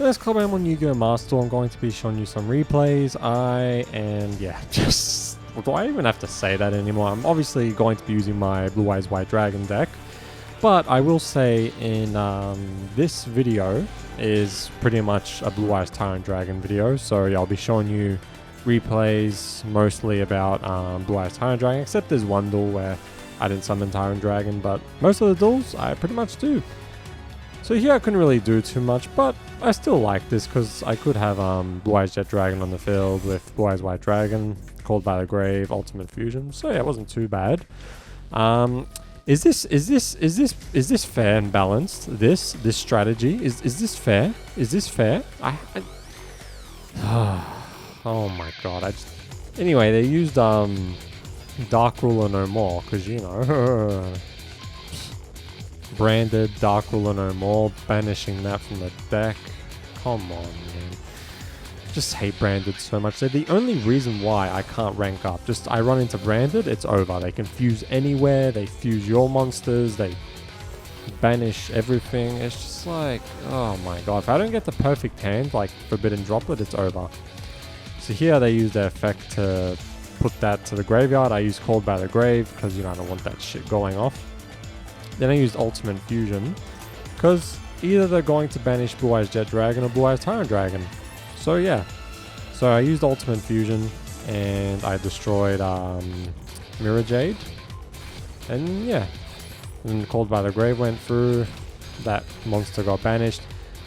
This Club Animal Yu-Gi-Oh! Master, I'm going to be showing you some replays. Just... do I even have to say that anymore? I'm obviously going to be using my Blue Eyes White Dragon deck. But I will say in this video is pretty much a Blue Eyes Tyrant Dragon video. So yeah, I'll be showing you replays mostly about Blue Eyes Tyrant Dragon. Except there's one duel where I didn't summon Tyrant Dragon. But most of the duels I pretty much do. So here I couldn't really do too much, but I still like this because I could have Blue Eyes Jet Dragon on the field with Blue Eyes White Dragon, Called by the Grave, Ultimate Fusion. So yeah, it wasn't too bad. Is this fair and balanced? This strategy is this fair? Is this fair? Oh my god! Anyway, they used Dark Ruler No More because you know. Branded, Dark Ruler No More, banishing that from the deck. Come on, man. Just hate Branded so much. They're the only reason why I can't rank up. Just I run into Branded, it's over. They can fuse anywhere, they fuse your monsters, they banish everything. It's just like, oh my god. If I don't get the perfect hand, like Forbidden Droplet, it's over. So here they use their effect to put that to the graveyard. I use Called by the Grave because, you know, I don't want that shit going off. Then I used Ultimate Fusion because either they're going to banish Blue Eyes Jet Dragon or Blue Eyes Tyrant Dragon. So yeah, so I used Ultimate Fusion and I destroyed Mirrorjade. And yeah, and Called by the Grave went through, that monster got banished.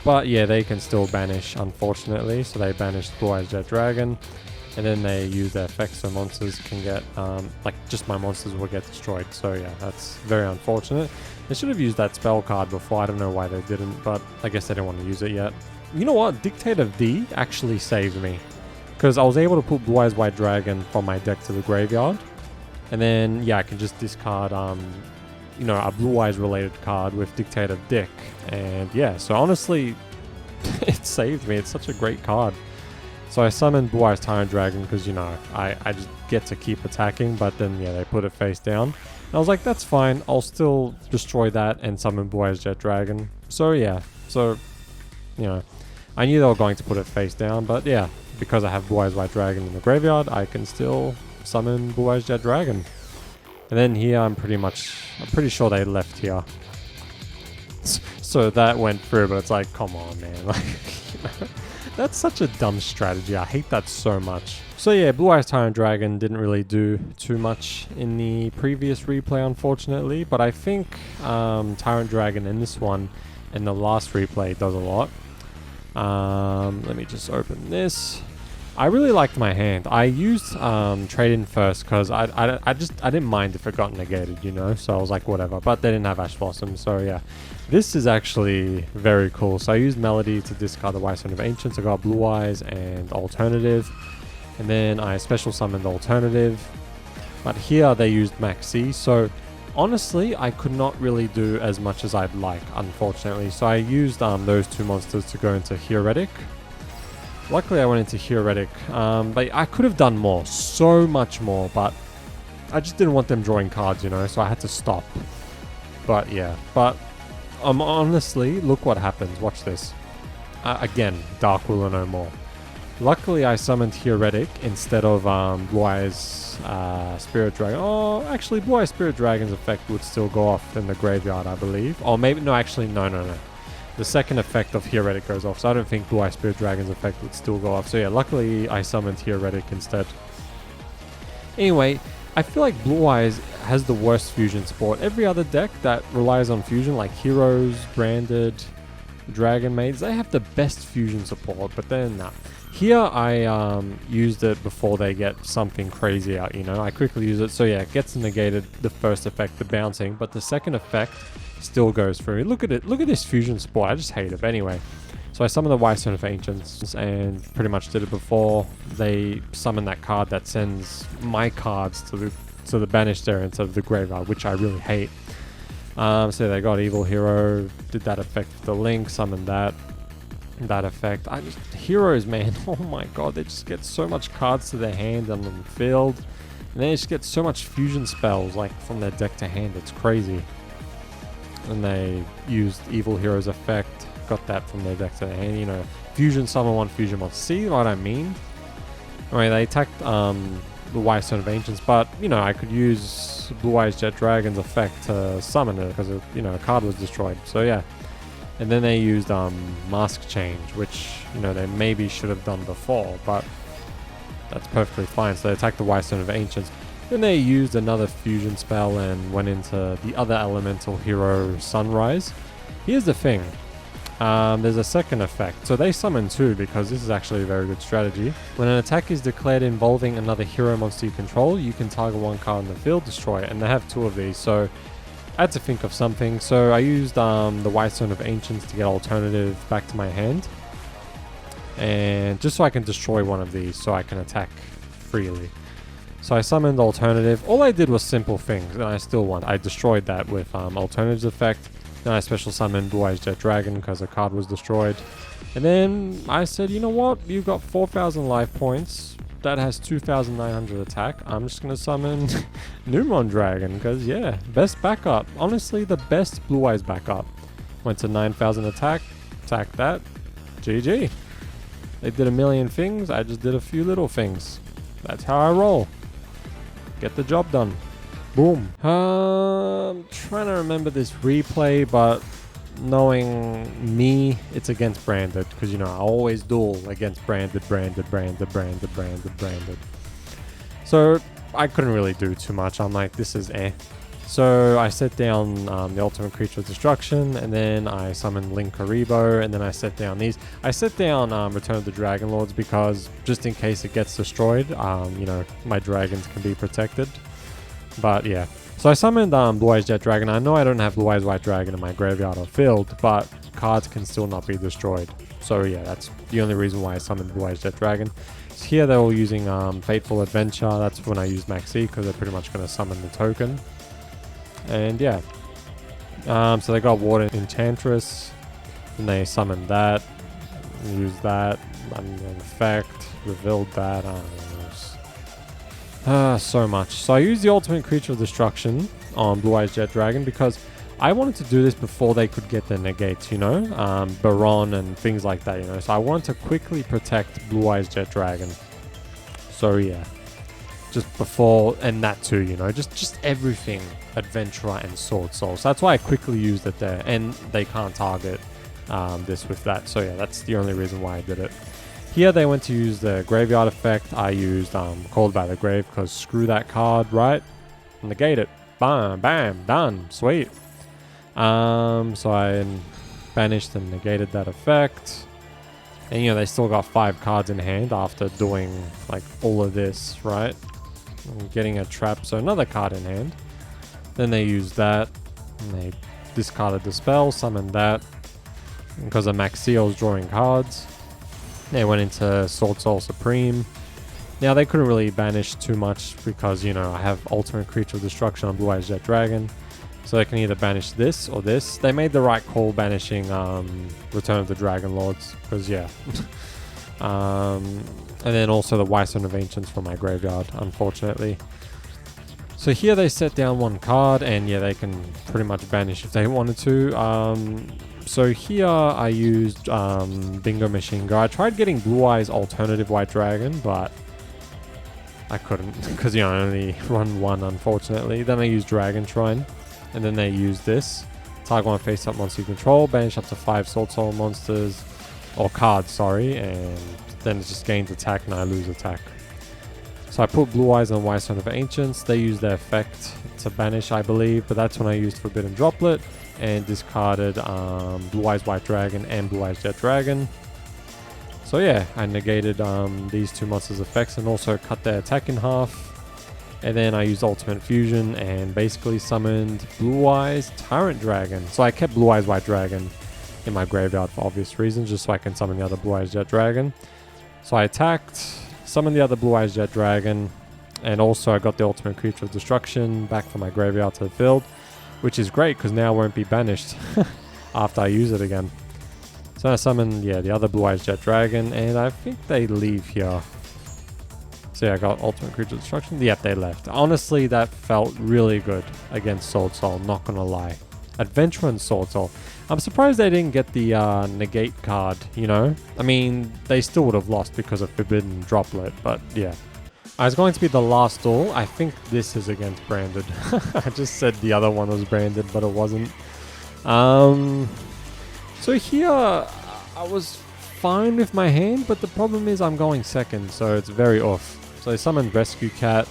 But yeah, they can still banish unfortunately, so they banished Blue Eyes Jet Dragon. And then they use their effects so monsters can get, like just my monsters will get destroyed. So yeah, that's very unfortunate. They should have used that spell card before. I don't know why they didn't, but I guess they didn't want to use it yet. You know what? Dictator D actually saved me. Because I was able to put Blue Eyes White Dragon from my deck to the graveyard. And then, yeah, I can just discard, you know, a Blue Eyes related card with Dictator Dick. And yeah, so honestly, it saved me. It's such a great card. So I summoned Blue Eyes Tyrant Dragon because, you know, I just get to keep attacking, but then, yeah, they put it face down. And I was like, that's fine. I'll still destroy that and summon Blue Eyes Jet Dragon. So, yeah. So, you know, I knew they were going to put it face down, but yeah, because I have Blue Eyes White Dragon in the graveyard, I can still summon Blue Eyes Jet Dragon. And then here, I'm pretty sure they left here. So that went through, but it's like, come on, man. Like, you know. That's such a dumb strategy. I hate that so much. So yeah, Blue Eyes Tyrant Dragon didn't really do too much in the previous replay, unfortunately. But I think Tyrant Dragon in this one and the last replay does a lot. Let me just open this. I really liked my hand. I used Trade-In first because I didn't mind if it got negated, you know. So I was like, whatever. But they didn't have Ash Blossom, so yeah. This is actually very cool. So I used Melody to discard the White Stone of Ancients. I got Blue Eyes and Alternative. And then I special summoned Alternative. But here they used Maxi. So honestly, I could not really do as much as I'd like, unfortunately. So I used those two monsters to go into Heretic. Luckily I went into Heretic. But I could have done more. So much more. But I just didn't want them drawing cards, you know. So I had to stop. But yeah. But honestly, look what happens. Watch this. Again, Dark Ruler No More. Luckily, I summoned Heretic instead of Blue Eyes Spirit Dragon. Oh, actually, Blue Eyes Spirit Dragon's effect would still go off in the graveyard, I believe. Or maybe, no, actually, no. The second effect of Heretic goes off, so I don't think Blue Eyes Spirit Dragon's effect would still go off. So yeah, luckily, I summoned Heretic instead. Anyway, I feel like Blue Eyes has the worst fusion support. Every other deck that relies on fusion, like Heroes, Branded, Dragon Maids, they have the best fusion support, but then nah. Here I used it before they get something crazy out, you know. I quickly use it, so yeah, it gets negated the first effect, the bouncing, but the second effect still goes through. Look at it, look at this fusion support, I just hate it. But anyway, so I summoned the White Stone of Ancients and pretty much did it before they summon that card that sends my cards to the banished area instead of the graveyard, which I really hate. So they got Evil Hero, did that effect with the Link, summoned that effect. Heroes, man, oh my god, they just get so much cards to their hand and on the field, and they just get so much fusion spells like from their deck to hand. It's crazy. And they used Evil Hero's effect got that from their deck to their hand. You know, fusion summon one, fusion one. See what I mean? Alright, they attacked the White Stone of Ancients, but you know, I could use Blue Eyes Jet Dragon's effect to summon it because you know, a card was destroyed. So yeah. And then they used Mask Change, which you know, they maybe should have done before, but that's perfectly fine. So they attacked the White Stone of Ancients. Then they used another fusion spell and went into the other elemental hero, Sunrise. Here's the thing. There's a second effect. So they summon two because this is actually a very good strategy. When an attack is declared involving another hero monster you control, you can target one card in the field, destroy it. And they have two of these. So I had to think of something. So I used the White Stone of Ancients to get alternative back to my hand. And just so I can destroy one of these so I can attack freely. So I summoned alternative. All I did was simple things and I still won. I destroyed that with alternative's effect. Then I special summoned Blue Eyes Jet Dragon because a card was destroyed. And then I said, you know what? You've got 4,000 life points. That has 2,900 attack. I'm just going to summon Numon Dragon because, yeah, best backup. Honestly, the best Blue Eyes backup. Went to 9,000 attack. Attack that. GG. They did a million things. I just did a few little things. That's how I roll. Get the job done. Boom. Trying to remember this replay, but knowing me, it's against Branded because you know I always duel against Branded. So I couldn't really do too much. I'm like, this is eh. So I set down the Ultimate Creature of Destruction, and then I summoned Linkaribo, and then I set down these. I set down Return of the Dragon Lords because just in case it gets destroyed, you know, my dragons can be protected. But yeah, so I summoned Blue Eyes Jet Dragon. I know I don't have Blue Eyes White Dragon in my graveyard or field, but cards can still not be destroyed. So yeah, that's the only reason why I summoned Blue Eyes Jet Dragon. So here they're all using Fateful Adventure. That's when I used Maxi because they're pretty much going to summon the token. And yeah, so they got Water Enchantress, and they summoned that, used that, and an effect, revealed that. I don't know. So much. So I used the Ultimate Creature of Destruction on Blue Eyes Jet Dragon because I wanted to do this before they could get the negates, you know, Baron and things like that, you know. So I wanted to quickly protect Blue Eyes Jet Dragon. So yeah, just before, and that too, you know, just everything, Adventurer and Sword Soul. So that's why I quickly used it there, and they can't target this with that. So yeah, that's the only reason why I did it. Here they went to use the Graveyard effect. I used Called by the Grave because screw that card, right? Negate it. Bam, bam, done. Sweet. So I banished and negated that effect. And you know, they still got 5 cards in hand after doing like all of this, right? And getting a trap, so another card in hand. Then they used that, and they discarded the spell, summoned that. And because of Maxio's drawing cards, they went into Sword Soul Supreme. Now they couldn't really banish too much because, you know, I have Ultimate Creature of Destruction on Blue Eyes Jet Dragon. So they can either banish this or this. They made the right call banishing Return of the Dragon Lords because, yeah. And then also the White Stone of Ancients from my graveyard, unfortunately. So here they set down 1 card, and yeah, they can pretty much banish if they wanted to. So here I used Bingo Machine Go. I tried getting Blue Eyes Alternative White Dragon, but I couldn't because, you know, I only run 1, unfortunately. Then I used Dragon Shrine, and then they used this. Target 1 face-up monster you control, banish up to 5 Sword Soul monsters, or cards, sorry, and then it just gains attack and I lose attack. So I put Blue Eyes on White Stone of Ancients. They used their effect to banish, I believe, but that's when I used Forbidden Droplet and discarded Blue Eyes White Dragon and Blue Eyes Jet Dragon. So yeah, I negated these 2 monsters' effects and also cut their attack in half. And then I used Ultimate Fusion and basically summoned Blue Eyes Tyrant Dragon. So I kept Blue Eyes White Dragon in my graveyard for obvious reasons, just so I can summon the other Blue Eyes Jet Dragon. So I attacked, summoned the other Blue Eyes Jet Dragon, and also I got the Ultimate Creature of Destruction back from my graveyard to the field, which is great because now I won't be banished after I use it again. So I summoned, yeah, the other Blue Eyes Jet Dragon, and I think they leave here. So yeah, I got Ultimate Creature of Destruction. Yep, they left. Honestly, that felt really good against Sword Soul, not gonna lie. Adventure and Sword Soul. I'm surprised they didn't get the negate card, you know? I mean, they still would have lost because of Forbidden Droplet, but yeah. It's going to be the last duel. I think this is against Branded. I just said the other one was Branded, but it wasn't. So here, I was fine with my hand, but the problem is I'm going second, so it's very off. So I summoned Rescue Cat.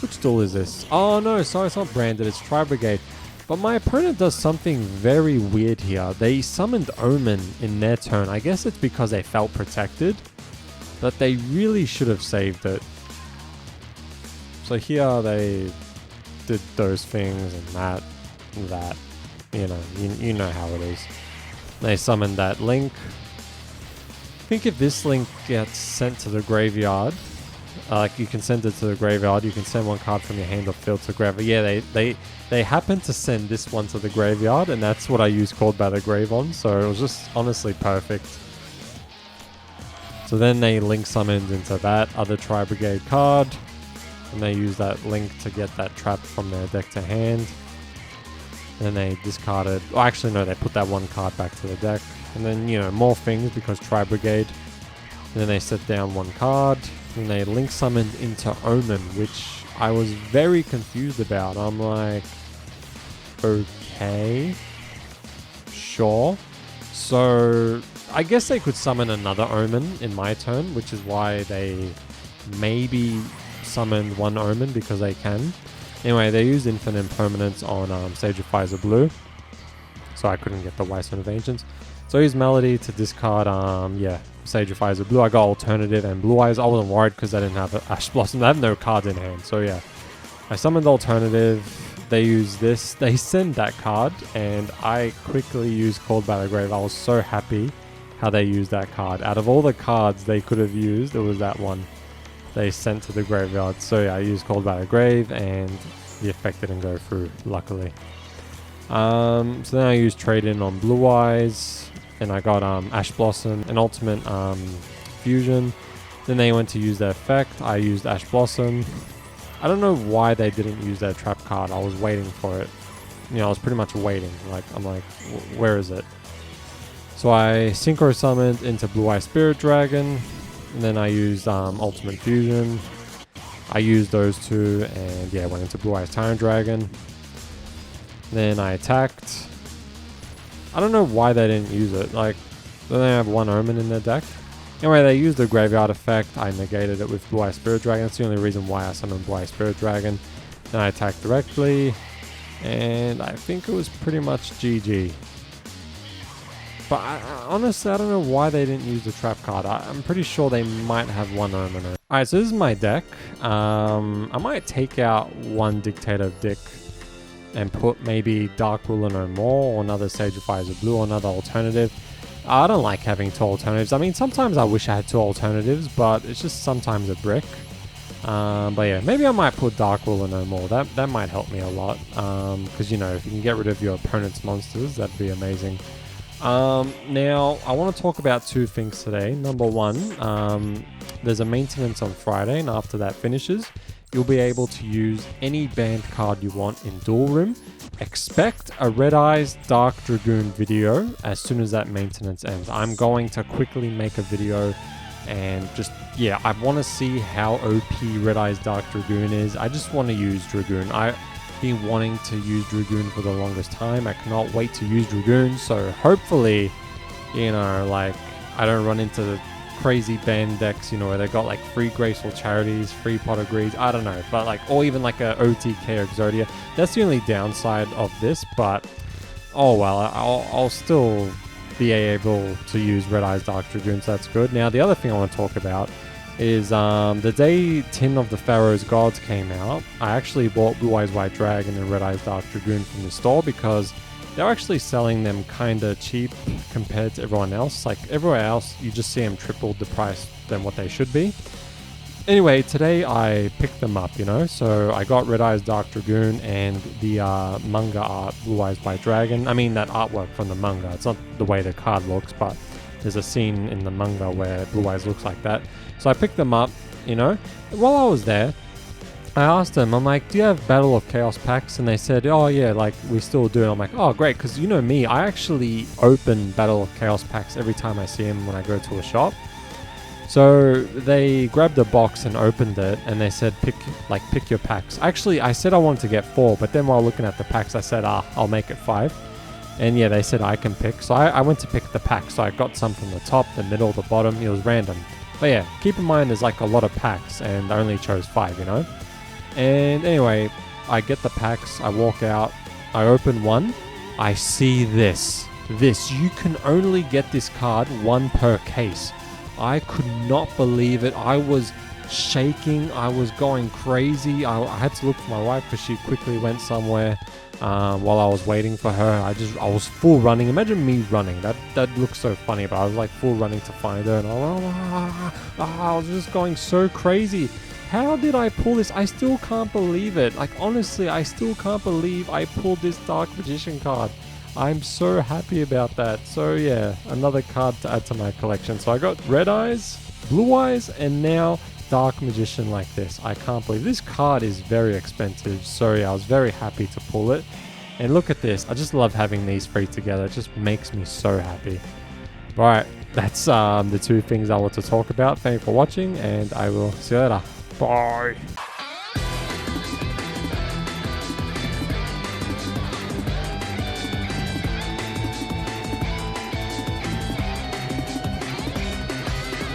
Which duel is this? Oh no, sorry, it's not Branded, it's Tri-Brigade. But my opponent does something very weird here. They summoned Omen in their turn. I guess it's because they felt protected, but they really should have saved it. So here they did those things and that, you know, you know how it is. They summoned that Link. I think if this Link gets sent to the graveyard, like you can send it to the graveyard, you can send one card from your hand or field to graveyard. Yeah, they happened to send this one to the graveyard, and that's what I used Called by the Grave on, so it was just honestly perfect. So then they Link summoned into that other Tri-Brigade card, and they use that Link to get that trap from their deck to hand. And then they discarded, oh actually no, they put that one card back to the deck. And then, you know, more things because Tri-Brigade. And then they set down one card, and they Link summoned into Omen, which I was very confused about. I'm like, okay, sure. So I guess they could summon another Omen in my turn, which is why they maybe summoned one Omen because they can. Anyway, they used Infinite Impermanence on Sage of Fires Blue, so I couldn't get the Whitestone of Ancients. So I used Melody to discard, yeah, Sage of Fires Blue. I got Alternative and Blue Eyes. I wasn't worried because I didn't have Ash Blossom. I have no cards in hand, so yeah. I summoned Alternative. They used this. They sent that card, and I quickly used Called by the Grave. I was so happy how they used that card. Out of all the cards they could have used, it was that one they sent to the graveyard. So yeah, I used Called by the Grave, and the effect didn't go through, luckily. So then I used Trade In on Blue Eyes, and I got Ash Blossom and Ultimate Fusion. Then they went to use their effect. I used Ash Blossom. I don't know why they didn't use their trap card. I was waiting for it. You know, I was pretty much waiting. Like, I'm like, where is it? So I Synchro Summoned into Blue Eye Spirit Dragon, and then I used Ultimate Fusion. I used those two, and yeah, went into Blue Eyes Tyrant Dragon. Then I attacked. I don't know why they didn't use it. Like, they have one Omen in their deck. Anyway, they used the Graveyard effect. I negated it with Blue Eye Spirit Dragon. That's the only reason why I summoned Blue Eye Spirit Dragon. Then I attacked directly, and I think it was pretty much GG. But honestly, I don't know why they didn't use the trap card. I'm pretty sure they might have one Omen. Alright, so this is my deck. I might take out one Dictator of Dick and put maybe Dark Ruler No More, or another Sage of Fires of Blue, or another alternative. I don't like having two alternatives. I mean, sometimes I wish I had two alternatives, but it's just sometimes a brick. But yeah, maybe I might put Dark Ruler No More. That might help me a lot. Because, you know, if you can get rid of your opponent's monsters, that'd be amazing. Now, I want to talk about two things today. Number one, there's a maintenance on Friday, and after that finishes, you'll be able to use any banned card you want in Duel Room. Expect a Red Eyes Dark Dragoon video as soon as that maintenance ends. I'm going to quickly make a video and just, yeah, I want to see how OP Red Eyes Dark Dragoon is. I just want to use Dragoon. I've been wanting to use Dragoon for the longest time. I cannot wait to use Dragoon, so hopefully, you know, like, I don't run into crazy banned decks, you know, where they got like free Graceful Charities, free Pot of Greed, I don't know, but like, or even like a OTK Exodia. That's the only downside of this, but oh well, I'll still be able to use Red Eyes Dark Dragoon, so that's good. Now, the other thing I want to talk about is the day Tin of the Pharaoh's Gods came out, I actually bought Blue Eyes White Dragon and Red Eyes Dark Dragoon from the store because they're actually selling them kind of cheap compared to everyone else. Like, everywhere else, you just see them triple the price than what they should be. Anyway, today I picked them up, you know. So I got Red Eyes Dark Dragoon and the manga art Blue Eyes White Dragon. I mean, that artwork from the manga. It's not the way the card looks, but there's a scene in the manga where Blue Eyes looks like that. So I picked them up, you know. While I was there, I asked them, I'm like, do you have Battle of Chaos packs? And they said, oh yeah, like we still do. And I'm like, oh great, because you know me, I actually open Battle of Chaos packs every time I see them when I go to a shop. So they grabbed a box and opened it, and they said, pick your packs. Actually, I said I wanted to get 4, but then while looking at the packs, I said, I'll make it 5. And yeah, they said I can pick. So I went to pick the pack. So I got some from the top, the middle, the bottom. It was random. But yeah, keep in mind there's like a lot of packs, and I only chose 5, you know? And anyway, I get the packs, I walk out, I open one, I see this. You can only get this card 1 per case. I could not believe it. I was shaking, I was going crazy. I had to look for my wife because she quickly went somewhere while I was waiting for her. I was full running. Imagine me running. That looks so funny, but I was like full running to find her, and I was just going so crazy. How did I pull this? I still can't believe it. Like, honestly, I still can't believe I pulled this Dark Magician card. I'm so happy about that. So yeah, another card to add to my collection. So I got Red Eyes, Blue Eyes, and now Dark Magician like this. I can't believe this card is very expensive. So yeah, I was very happy to pull it. And look at this. I just love having these 3 together. It just makes me so happy. Alright, that's the 2 things I want to talk about. Thank you for watching, and I will see you later. Bye.